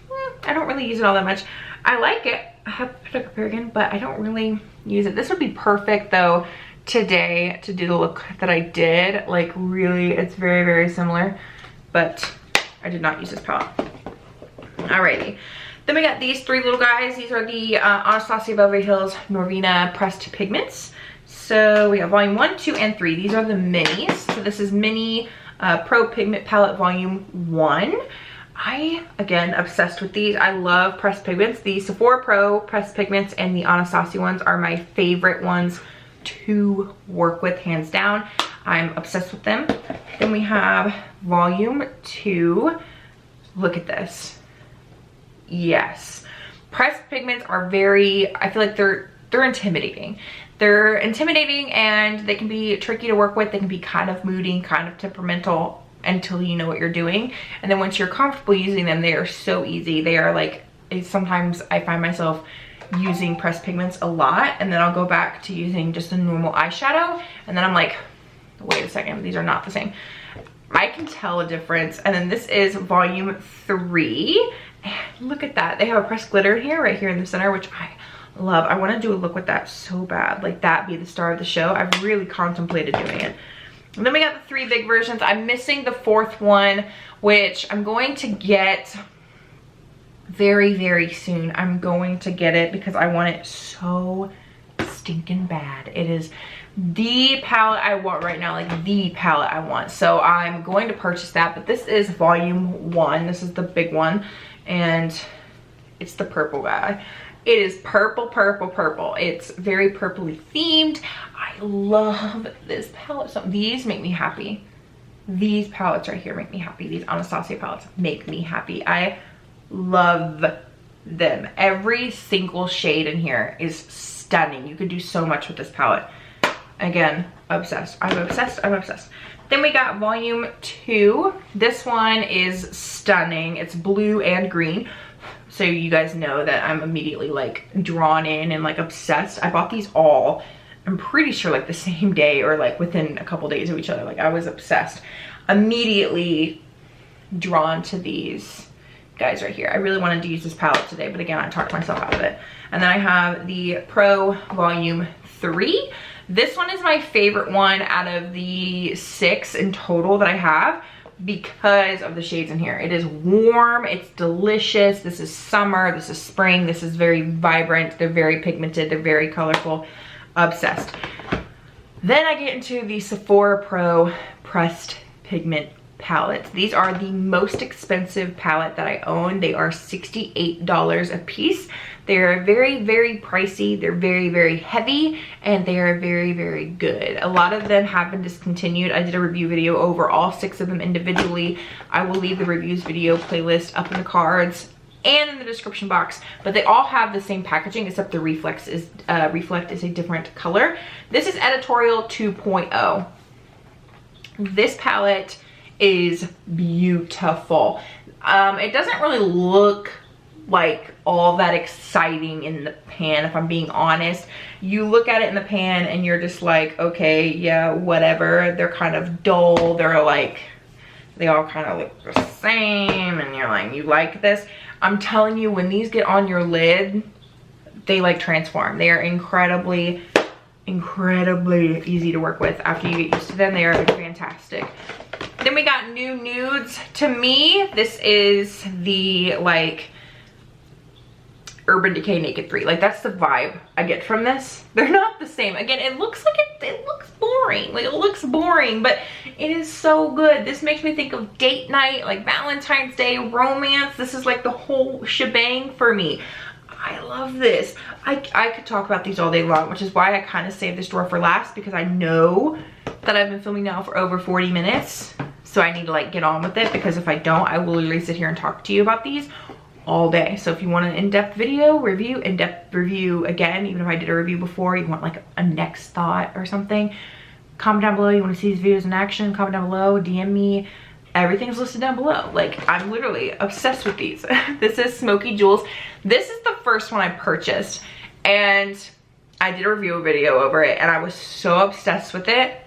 I don't really use it all that much. I like it. I have to pick up here again, but I don't really use it. This would be perfect though today to do the look that I did. Like really, it's very, very similar, but I did not use this palette. Alrighty. Then we got these three little guys. These are the Anastasia Beverly Hills Norvina Pressed Pigments. So we have volume 1, 2, and 3. These are the minis. So this is Mini Pro Pigment Palette volume 1. I, again, obsessed with these. I love pressed pigments. The Sephora Pro pressed pigments and the Anastasia ones are my favorite ones to work with, hands down. I'm obsessed with them. Then we have volume 2. Look at this. Yes. Pressed pigments are very, I feel like they're intimidating. They're intimidating and they can be tricky to work with. They can be kind of moody, kind of temperamental until you know what you're doing. And then once you're comfortable using them, they are so easy. They are like, sometimes I find myself using pressed pigments a lot and then I'll go back to using just a normal eyeshadow and then I'm like, wait a second, these are not the same. I can tell a difference. And then this is volume 3. And look at that. They have a pressed glitter here, right here in the center, which I love. I want to do a look with that so bad. Like that be the star of the show. I've really contemplated doing it. And then we got the 3 big versions. I'm missing the 4th one, which I'm going to get very, very soon. I'm going to get it because I want it so stinking bad. It is the palette I want right now, like the palette I want. So I'm going to purchase that, but this is volume 1. This is the big one and it's the purple guy. It is purple, purple, purple. It's very purpley themed. I love this palette. So these make me happy. These palettes right here make me happy. These Anastasia palettes make me happy. I love them. Every single shade in here is stunning. You could do so much with this palette. Again, obsessed. I'm obsessed. I'm obsessed. Then we got volume 2. This one is stunning. It's blue and green. So you guys know that I'm immediately like drawn in and like obsessed. I bought these all, I'm pretty sure like the same day or like within a couple days of each other. Like I was obsessed. Immediately drawn to these guys right here. I really wanted to use this palette today, but again, I talked myself out of it. And then I have the Pro Volume 3. This one is my favorite one out of the 6 in total that I have because of the shades in here. It is warm, it's delicious. This is summer, this is spring, this is very vibrant, they're very pigmented, they're very colorful. Obsessed. Then I get into the Sephora Pro Pressed Pigment palettes. These are the most expensive palette that I own. They are $68 a piece. They're very, very pricey. They're very, very heavy, and they are very, very good. A lot of them have been discontinued. I did a review video over all 6 of them individually. I will leave the reviews video playlist up in the cards and in the description box, but they all have the same packaging except the reflect is a different color. This is Editorial 2.0. This palette is beautiful. It doesn't really look like all that exciting in the pan, if I'm being honest. You look at it in the pan and you're just like, okay, yeah, whatever. They're kind of dull. They're like, they all kind of look the same, and you're like, you like this? I'm telling you, when these get on your lid, they like transform. They are incredibly easy to work with. After you get used to them, they are fantastic. Then we got New Nudes. To me, this is the like Urban Decay Naked 3. Like, that's the vibe I get from this. They're not the same. Again, it looks like it looks boring. Like, it looks boring, but it is so good. This makes me think of date night, like Valentine's Day, romance. This is like the whole shebang for me. I love this. I could talk about these all day long, which is why I kind of saved this drawer for last, because I know that I've been filming now for over 40 minutes. So I need to like get on with it, because if I don't, I will literally sit here and talk to you about these all day. So if you want an in-depth video review, in-depth review again, even if I did a review before, you want like a next thought or something, comment down below. You want to see these videos in action, comment down below, DM me. Everything's listed down below. Like, I'm literally obsessed with these. This is Smoky Jewels. This is the first one I purchased, and I did a review video over it, and I was so obsessed with it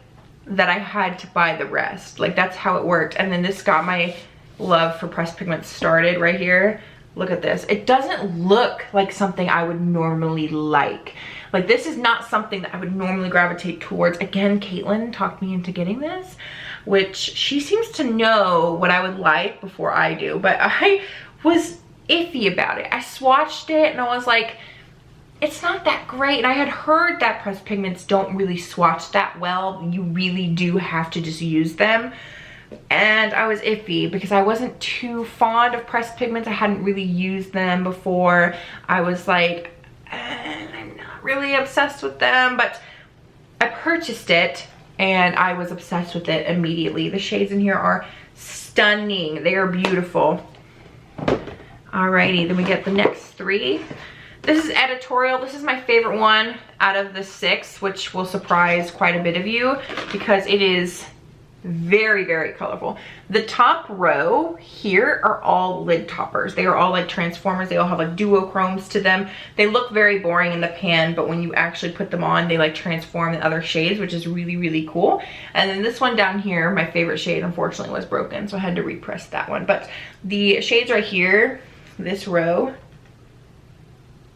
that I had to buy the rest. Like, that's how it worked. And then this got my love for pressed pigments started right here. Look at this. It doesn't look like something I would normally like. Like, this is not something that I would normally gravitate towards. Again, Caitlin talked me into getting this, which she seems to know what I would like before I do, but I was iffy about it. I swatched it and I was like, it's not that great. And I had heard that pressed pigments don't really swatch that well. You really do have to just use them. And I was iffy because I wasn't too fond of pressed pigments. I hadn't really used them before. I was like, I'm not really obsessed with them, but I purchased it and I was obsessed with it immediately. The shades in here are stunning. They are beautiful. Alrighty, then we get the next 3. This is Editorial. This is my favorite one out of the 6, which will surprise quite a bit of you because it is very, very colorful. The top row here are all lid toppers. They are all like transformers. They all have like duochromes to them. They look very boring in the pan, but when you actually put them on, they like transform in other shades, which is really, really cool. And then this one down here, my favorite shade, unfortunately was broken, so I had to repress that one. But the shades right here, this row,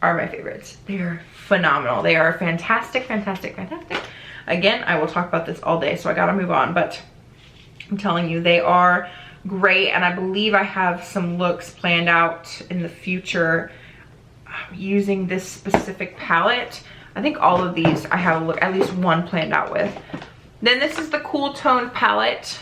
are my favorites. They're phenomenal. They are fantastic, fantastic, fantastic. Again, I will talk about this all day, so I gotta move on, but I'm telling you, they are great, and I believe I have some looks planned out in the future using this specific palette. I think all of these I have a look, at least one planned out with. Then this is the Cool Tone palette.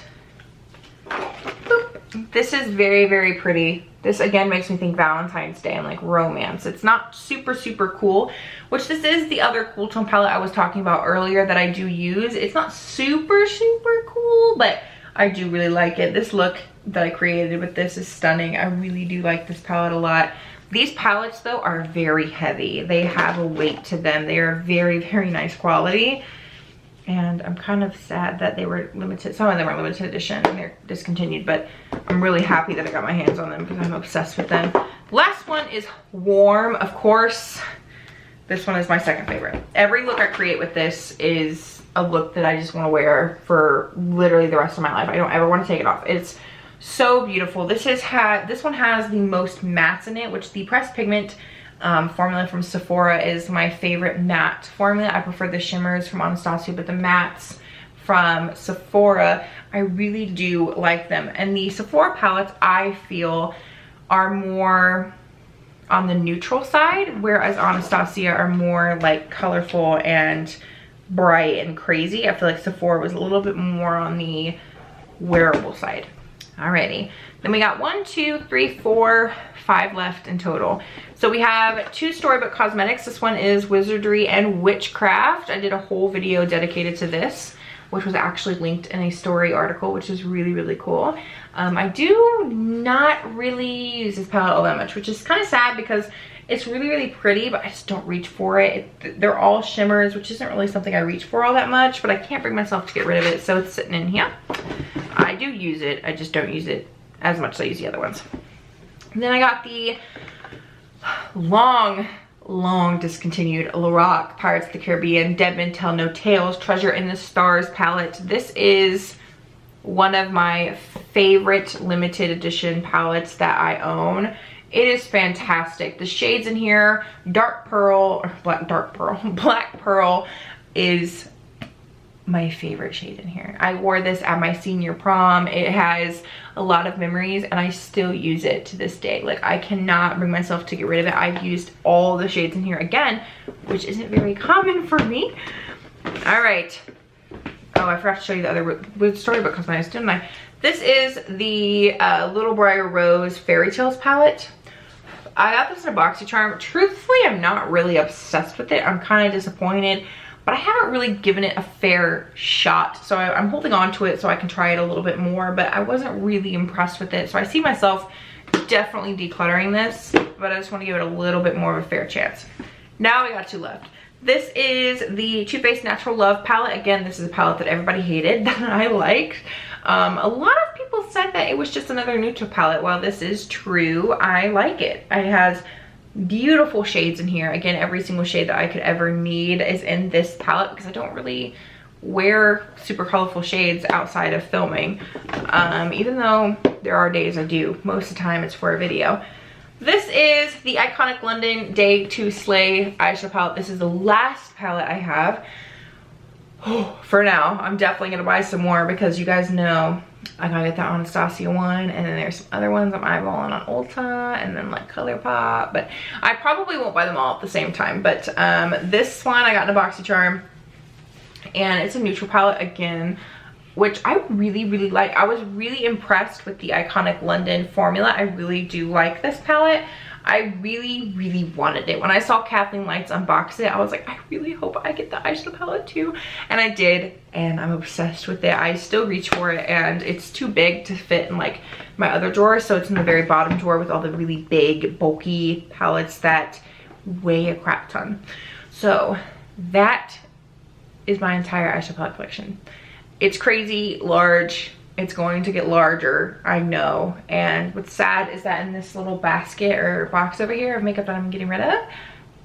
Boop. This is very, very pretty. This again makes me think Valentine's Day and like romance. It's not super, super cool, which this is the other Cool Tone palette I was talking about earlier that I do use. It's not super, super cool, but I do really like it. This look that I created with this is stunning. I really do like this palette a lot. These palettes though are very heavy. They have a weight to them. They are very, very nice quality. And I'm kind of sad that they were limited. Some of them are limited edition and they're discontinued, but I'm really happy that I got my hands on them because I'm obsessed with them. Last one is Warm, of course. This one is my second favorite. Every look I create with this is a look that I just want to wear for literally the rest of my life. I don't ever want to take it off. It's so beautiful. This one has the most mattes in it, which the pressed pigment formula from Sephora is my favorite matte formula. I prefer the shimmers from Anastasia, but the mattes from Sephora, I really do like them. And the Sephora palettes, I feel, are more on the neutral side, whereas Anastasia are more like colorful and bright and crazy. I feel like Sephora was a little bit more on the wearable side. Alrighty, then we got 1, 2, 3, 4, 5 left in total. So we have 2 Storybook Cosmetics. This one is Wizardry and Witchcraft. I did a whole video dedicated to this, which was actually linked in a story article, which is really, really cool. I do not really use this palette all that much, which is kind of sad because it's really, really pretty, but I just don't reach for it. They're all shimmers, which isn't really something I reach for all that much, but I can't bring myself to get rid of it, so it's sitting in here. I do use it, I just don't use it as much as I use the other ones. And then I got the long discontinued Lorac Pirates of the Caribbean Dead Men Tell No Tales Treasure in the Stars palette. This is one of my favorite limited edition palettes that I own. It is fantastic. The shades in here, Black Pearl is my favorite shade in here. I wore this at my senior prom. It has a lot of memories and I still use it to this day. Like, I cannot bring myself to get rid of it. I've used all the shades in here again, which isn't very common for me. All right. Oh, I forgot to show you the other with Storybook Cosmetics, didn't I? This is the Little Briar Rose Fairy Tales palette. I got this in a BoxyCharm. Truthfully, I'm not really obsessed with it. I'm kind of disappointed, but I haven't really given it a fair shot. So I'm holding on to it so I can try it a little bit more, but I wasn't really impressed with it. So I see myself definitely decluttering this, but I just want to give it a little bit more of a fair chance. Now we got 2 left. This is the Too Faced Natural Love palette. Again, this is a palette that everybody hated that I liked. A lot of people said that it was just another neutral palette. While this is true, I like it. It has beautiful shades in here. Again, every single shade that I could ever need is in this palette because I don't really wear super colorful shades outside of filming. Even though there are days I do. Most of the time it's for a video. This is the Iconic London Day to Slay eyeshadow palette. This is the last palette I have. For now, I'm definitely gonna buy some more because you guys know I gotta get that Anastasia one, and then there's some other ones I'm eyeballing on Ulta, and then like Colourpop, but I probably won't buy them all at the same time. But this one I got in a BoxyCharm, and it's a neutral palette again, which I really, really like. I was really impressed with the Iconic London formula. I really do like this palette. I really, really wanted it. When I saw Kathleen Lights unbox it, I was like, I really hope I get the eyeshadow palette too. And I did, and I'm obsessed with it. I still reach for it, and it's too big to fit in like my other drawer, so it's in the very bottom drawer with all the really big, bulky palettes that weigh a crap ton. So that is my entire eyeshadow palette collection. It's crazy large. It's going to get larger, I know. And what's sad is that in this little basket or box over here of makeup that I'm getting rid of,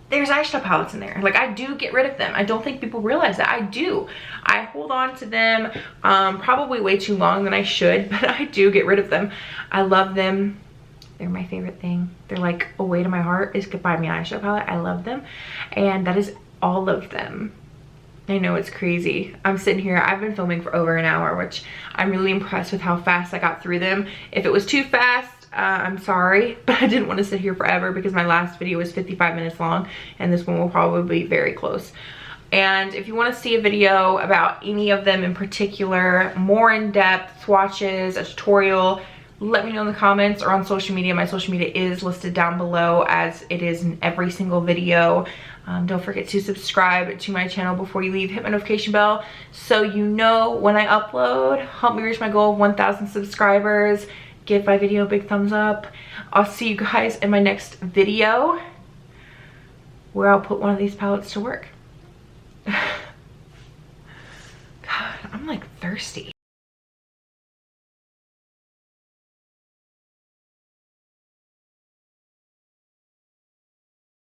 there's eyeshadow palettes in there. Like, I do get rid of them. I don't think people realize that. I do. I hold on to them probably way too long than I should, but I do get rid of them. I love them. They're my favorite thing. They're like a way to my heart is buy me an eyeshadow palette. I love them. And that is all of them. I know, it's crazy. I'm sitting here, I've been filming for over an hour, which I'm really impressed with how fast I got through them. If it was too fast, I'm sorry, but I didn't want to sit here forever because my last video was 55 minutes long, and this one will probably be very close. And if you want to see a video about any of them in particular, more in-depth swatches, a tutorial, let me know in the comments or on social media. My social media is listed down below as it is in every single video. Don't forget to subscribe to my channel before you leave. Hit my notification bell so you know when I upload. Help me reach my goal of 1,000 subscribers. Give my video a big thumbs up. I'll see you guys in my next video where I'll put one of these palettes to work. God, I'm like thirsty.